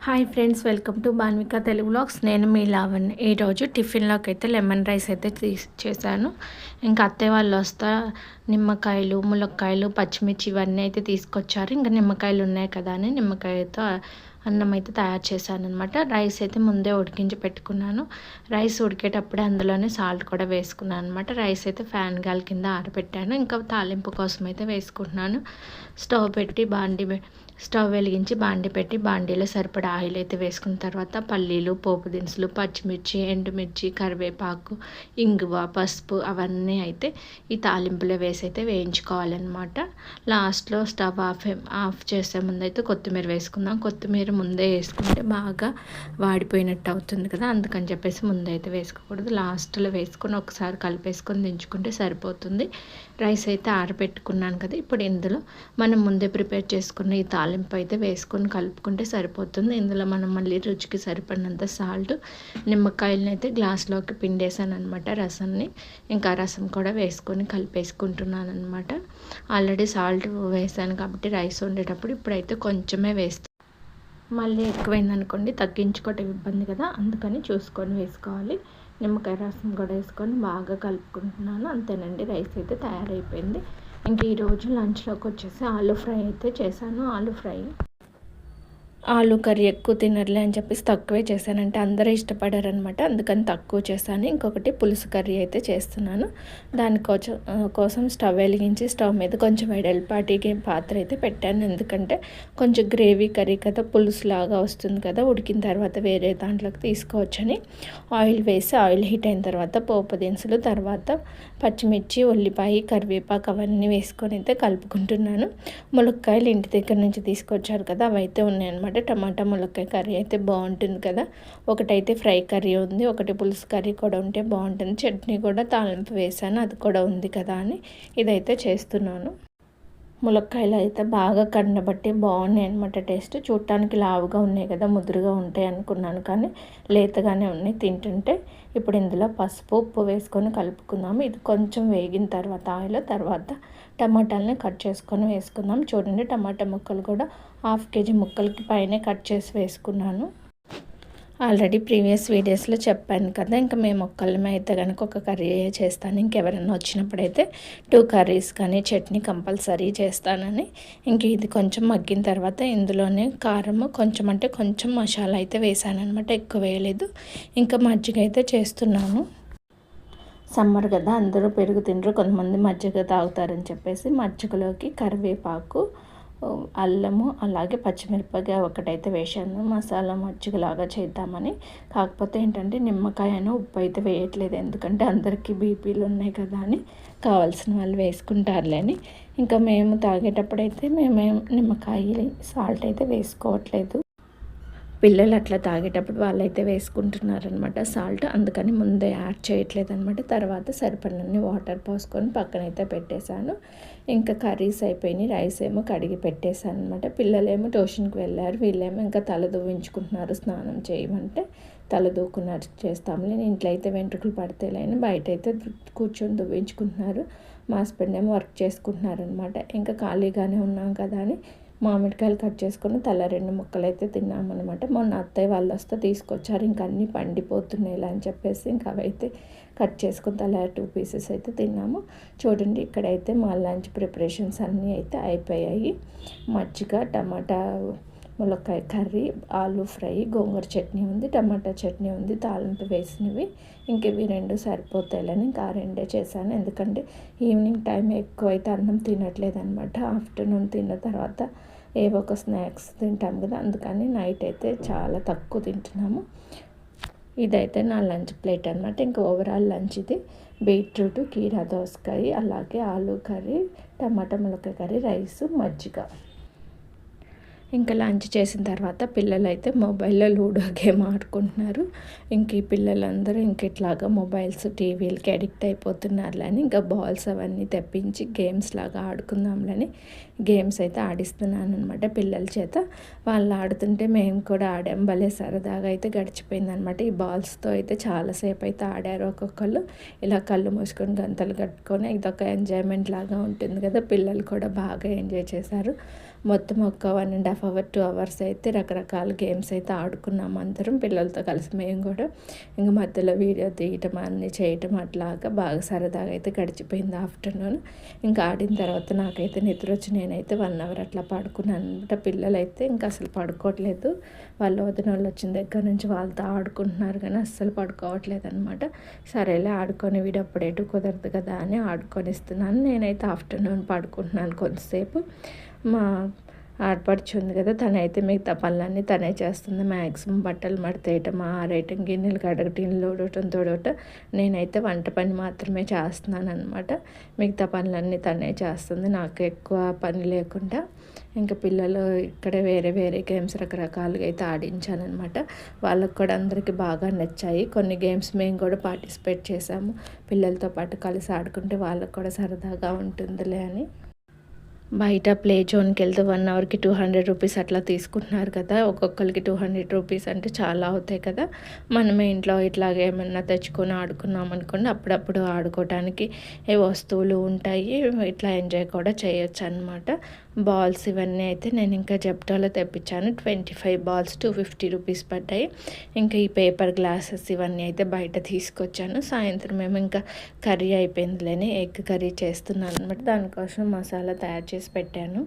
Hi friends, welcome to Banvika Telugu vlogs. నేను మీ లావణ్య. ఈరోజు టిఫిన్లోకి అయితే లెమన్ రైస్ అయితే చేశాను. ఇంకా అత్తయ్య వాళ్ళు వస్తా నిమ్మకాయలు, ములక్కాయలు, పచ్చిమిర్చి ఇవన్నీ అయితే తీసుకొచ్చారు. ఇంకా నిమ్మకాయలు ఉన్నాయి కదా అని నిమ్మకాయతో అన్నం అయితే తయారు చేశాను అనమాట. రైస్ అయితే ముందే ఉడికించి పెట్టుకున్నాను. రైస్ ఉడికేటప్పుడే అందులోనే సాల్ట్ కూడా వేసుకున్నాను అనమాట. రైస్ అయితే ఫ్యాన్ గాలి కింద ఆరబెట్టాను. ఇంకా తాలింపు కోసం అయితే వేసుకుంటున్నాను. స్టవ్ వెలిగించి బాండి పెట్టి బాండీలో సరిపడా ఆయిల్ అయితే వేసుకున్న తర్వాత పల్లీలు, పోపు దినుసులు, పచ్చిమిర్చి, ఎండుమిర్చి, కరివేపాకు, ఇంగువ, పసుపు అవన్నీ అయితే ఈ తాలింపులో వేసి అయితే వేయించుకోవాలన్నమాట. లాస్ట్లో స్టవ్ ఆఫ్ చేసే ముందు అయితే కొత్తిమీర వేసుకుందాం. కొత్తిమీర ముందే వేసుకుంటే బాగా వాడిపోయినట్టు అవుతుంది కదా, అందుకని చెప్పేసి ముందే అయితే వేసుకోకూడదు. లాస్ట్లో వేసుకొని ఒకసారి కలిపేసుకొని దించుకుంటే సరిపోతుంది. రైస్ అయితే ఆరబెట్టుకున్నాను కదా, ఇప్పుడు ఇందులో మనం ముందే ప్రిపేర్ చేసుకున్న ఈ తాలింపు అయితే వేసుకొని కలుపుకుంటే సరిపోతుంది. ఇందులో మనం మళ్ళీ రుచికి సరిపడినంత సాల్ట్, నిమ్మకాయలని అయితే గ్లాస్లోకి పిండేసాను అనమాట రసాన్ని. ఇంకా రసం కూడా వేసుకొని కలిపేసుకుంటున్నాను అనమాట. ఆల్రెడీ సాల్ట్ వేసాను కాబట్టి రైస్ వండేటప్పుడు ఇప్పుడైతే కొంచెమే వేస్తాను. మళ్ళీ ఎక్కువైందనుకోండి తగ్గించుకోవటం ఇబ్బంది కదా, అందుకని చూసుకొని వేసుకోవాలి. నిమ్మకాయ రసం కూడా వేసుకొని బాగా కలుపుకుంటున్నాను. అంతేనండి, రైస్ అయితే తయారైపోయింది. ఇంక ఈరోజు లంచ్లోకి వచ్చేసి ఆలూ ఫ్రై అయితే చేశాను. ఆలు కర్రీ ఎక్కువ తినర్లే అని చెప్పేసి తక్కువే చేశానంటే అందరూ ఇష్టపడారనమాట, అందుకని తక్కువ చేశాను. ఇంకొకటి పులుసు కర్రీ అయితే చేస్తున్నాను. కోసం స్టవ్ వెలిగించి స్టవ్ మీద కొంచెం వెడల్పాటికి పాత్ర అయితే పెట్టాను. ఎందుకంటే కొంచెం గ్రేవీ కర్రీ కదా, పులుసు లాగా వస్తుంది కదా, ఉడికిన తర్వాత వేరే దాంట్లోకి తీసుకోవచ్చని ఆయిల్ వేసి ఆయిల్ హీట్ అయిన తర్వాత పోపు దినుసులు, తర్వాత పచ్చిమిర్చి, ఉల్లిపాయ, కరివేపాకు అవన్నీ వేసుకొని అయితే కలుపుకుంటున్నాను. ములక్కాయలు ఇంటి దగ్గర నుంచి తీసుకొచ్చారు కదా, అవి అయితే ఉన్నాయన్నమాట. టమాటా ములక్కాయ కర్రీ అయితే బాగుంటుంది కదా. ఒకటైతే ఫ్రై కర్రీ ఉంది, ఒకటి పులుసు కర్రీ కూడా ఉంటే బాగుంటుంది. చట్నీ కూడా తాలింపు వేసాను, అది కూడా ఉంది కదా అని ఇదైతే చేస్తున్నాను. ములక్కాయలు అయితే బాగా కండబట్టి బాగున్నాయి అనమాట. టేస్ట్ చూడటానికి లావుగా ఉన్నాయి కదా, ముదురుగా ఉంటాయి అనుకున్నాను, కానీ లేతగానే ఉన్నాయి తింటుంటే. ఇప్పుడు ఇందులో పసుపు, ఉప్పు వేసుకొని కలుపుకుందాము. ఇది కొంచెం వేగిన తర్వాత ఆయిల్ తర్వాత టమాటాలని కట్ చేసుకొని వేసుకుందాం. చూడండి, టమాటా ముక్కలు కూడా 1/2 kg ముక్కలకి పైనే కట్ చేసి వేసుకున్నాను. ఆల్రెడీ ప్రీవియస్ వీడియోస్లో చెప్పాను కదా, ఇంకా మేము ఒక్కళ్ళమే అయితే కనుక ఒక కర్రీ చేస్తాను. ఇంకెవరైనా వచ్చినప్పుడైతే 2 కర్రీస్ కానీ చట్నీ కంపల్సరీ చేస్తానని. ఇంక ఇది కొంచెం మగ్గిన తర్వాత ఇందులోనే కారము కొంచెం అంటే కొంచెం మసాలా అయితే వేసాను అనమాట, ఎక్కువ వేయలేదు. ఇంకా మజ్జిగ అయితే చేస్తున్నాను. సమ్మర్ కదా, అందరూ పెరుగు తినరు, కొంతమంది మజ్జిగ తాగుతారని చెప్పేసి మజ్జిగలోకి కరివేపాకు, అల్లము, అలాగే పచ్చిమిరపకాయ ఒకటైతే వేసాను. మసాలా మజ్జిగలాగా చేద్దామని. కాకపోతే ఏంటంటే నిమ్మకాయను ఉప్పు అయితే వేయట్లేదు, ఎందుకంటే అందరికీ బీపీలు ఉన్నాయి కదా అని, కావాల్సిన వాళ్ళు వేసుకుంటారులే అని. ఇంకా మేము తాగేటప్పుడైతే మేమేం నిమ్మకాయ సాల్ట్ అయితే వేసుకోవట్లేదు. పిల్లలు అట్లా తాగేటప్పుడు వాళ్ళైతే వేసుకుంటున్నారనమాట సాల్ట్, అందుకని ముందే యాడ్ చేయట్లేదు అనమాట. తర్వాత సరిపడినన్ని వాటర్ పోసుకొని పక్కనైతే పెట్టేశాను. ఇంకా కర్రీస్ అయిపోయినాయి, రైస్ ఏమో కడిగి పెట్టేశాను అనమాట. పిల్లలేమో ట్యూషన్కి వెళ్ళారు, వీళ్ళేమో ఇంకా తల దువ్వించుకుంటున్నారు. స్నానం చేయమంటే తల దూకున్నారు, చేస్తాంలే. ఇంట్లో అయితే వెంట్రుకలు పడితేలేని బయట అయితే కూర్చొని దువ్వించుకుంటున్నారు. మా హస్బెండ్ ఏమో వర్క్ చేసుకుంటున్నారనమాట. ఇంకా ఖాళీగానే ఉన్నాం కదా అని మామిడికాయలు కట్ చేసుకొని తల 2 ముక్కలు అయితే తిన్నామన్నమాట. మొన్న అత్తయ్య వాళ్ళు వస్తే తీసుకొచ్చారు, ఇంకా అన్నీ పండిపోతున్నాయి ఇలా అని చెప్పేసి ఇంకా అవైతే కట్ చేసుకొని తల 2 పీసెస్ అయితే తిన్నాము. చూడండి, ఇక్కడైతే మా లంచ్ ప్రిపరేషన్స్ అన్నీ అయితే అయిపోయాయి. మజ్జిగ, టమాటా ములక్కాయ కర్రీ, ఆలూ ఫ్రై, గోంగూర చట్నీ ఉంది, టమాటా చట్నీ ఉంది, తాలింపు వేసినవి. ఇంక ఇవి 2 సరిపోతాయిలని ఇంకా 2 చేశాను. ఎందుకంటే ఈవినింగ్ టైం ఎక్కువ అయితే అన్నం తినట్లేదు అనమాట. ఆఫ్టర్నూన్ తిన్న తర్వాత ఏవో ఒక స్నాక్స్ తింటాం కదా, అందుకని నైట్ అయితే చాలా తక్కువ తింటున్నాము. ఇదైతే నా లంచ్ ప్లేట్ అనమాట. ఇంకా ఓవరాల్ లంచ్ ఇది. బీట్రూట్, కీరా దోసకాయ, అలాగే ఆలూ కర్రీ, టమాటా ములక్కాయ కర్రీ, రైసు, మజ్జిగ. ఇంకా లంచ్ చేసిన తర్వాత పిల్లలు అయితే మొబైల్లో లూడో గేమ్ ఆడుకుంటున్నారు. ఇంక ఈ పిల్లలందరూ ఇట్లాగా మొబైల్స్, టీవీలకి అడిక్ట్ అయిపోతున్నారులని ఇంకా బాల్స్ అవన్నీ తెప్పించి గేమ్స్ లాగా ఆడుకుందాంలని గేమ్స్ అయితే ఆడిస్తున్నాను అనమాట పిల్లల చేత. వాళ్ళు ఆడుతుంటే మేము కూడా ఆడాం, భలే సరదాగా అయితే గడిచిపోయిందనమాట. ఈ బాల్స్తో అయితే చాలాసేపు అయితే ఆడారు ఒక్కొక్కళ్ళు. ఇలా కళ్ళు మూసుకొని గంతలు కట్టుకొని ఇదొక ఎంజాయ్మెంట్ లాగా ఉంటుంది కదా, పిల్లలు కూడా బాగా ఎంజాయ్ చేశారు. మొత్తం ఒక 1.5 అవర్ 2 అవర్స్ అయితే రకరకాల గేమ్స్ అయితే ఆడుకున్నాము అందరం పిల్లలతో కలిసి. మేము కూడా ఇంక మధ్యలో వీడియో తీయటం అన్నీ చేయటం అట్లాగా బాగా సరదాగా అయితే గడిచిపోయింది ఆఫ్టర్నూన్. ఇంకా ఆడిన తర్వాత నాకైతే నిద్ర వచ్చి నేనైతే 1 అవర్ అట్లా పడుకున్నాను అనమాట. పిల్లలైతే ఇంకా అసలు పడుకోవట్లేదు. వాళ్ళు వదిన వాళ్ళు వచ్చిన దగ్గర నుంచి వాళ్ళతో ఆడుకుంటున్నారు కానీ అస్సలు పడుకోవట్లేదు అనమాట. సరేలే ఆడుకొని వీడప్పుడు ఎటు కుదరదు కదా అని ఆడుకొనిస్తున్నాను. నేనైతే ఆఫ్టర్నూన్ పడుకుంటున్నాను కొంతసేపు. మా ఆడపడుచు ఉంది కదా, తనైతే మిగతా పనులన్నీ తనే చేస్తుంది. మ్యాక్సిమం బట్టలు మడతేయటం, ఆరేయటం, గిన్నెలు కడగటం, లోడటం, తోడటం. నేనైతే వంట పని మాత్రమే చేస్తున్నాను అనమాట. మిగతా పనులన్నీ తనే చేస్తుంది, నాకు ఎక్కువ పని లేకుండా. ఇంకా పిల్లలు ఇక్కడే వేరే వేరే గేమ్స్ రకరకాలుగా అయితే ఆడించానమాట. వాళ్ళకు కూడా అందరికీ బాగా నచ్చాయి. కొన్ని గేమ్స్ మేము కూడా పార్టిసిపేట్ చేసాము. పిల్లలతో పాటు కలిసి ఆడుకుంటే వాళ్ళకు కూడా సరదాగా ఉంటుందిలే అని. బయట ప్లే జోన్కి వెళ్తే 1 అవర్కి 200 రూపీస్ అట్లా తీసుకుంటున్నారు కదా. ఒక్కొక్కరికి 200 రూపీస్ అంటే చాలా అవుతాయి కదా. మనమే ఇంట్లో ఇట్లాగే ఏమన్నా తెచ్చుకొని ఆడుకున్నాం అనుకోండి, అప్పుడప్పుడు ఆడుకోవడానికి ఏ వస్తువులు ఉంటాయి, ఇట్లా ఎంజాయ్ కూడా చేయొచ్చు అనమాట. బాల్స్ ఇవన్నీ అయితే నేను ఇంకా జెప్టోలో తెప్పించాను. 25 బాల్స్ 250 రూపీస్ పడ్డాయి. ఇంకా ఈ పేపర్ గ్లాసెస్ ఇవన్నీ అయితే బయట తీసుకొచ్చాను. సాయంత్రం మేము ఇంకా కర్రీ అయిపోయిందిలేని ఎగ్ కర్రీ చేస్తున్నాను అనమాట. దానికోసం మసాలా తయారు చేసి పెట్టాను.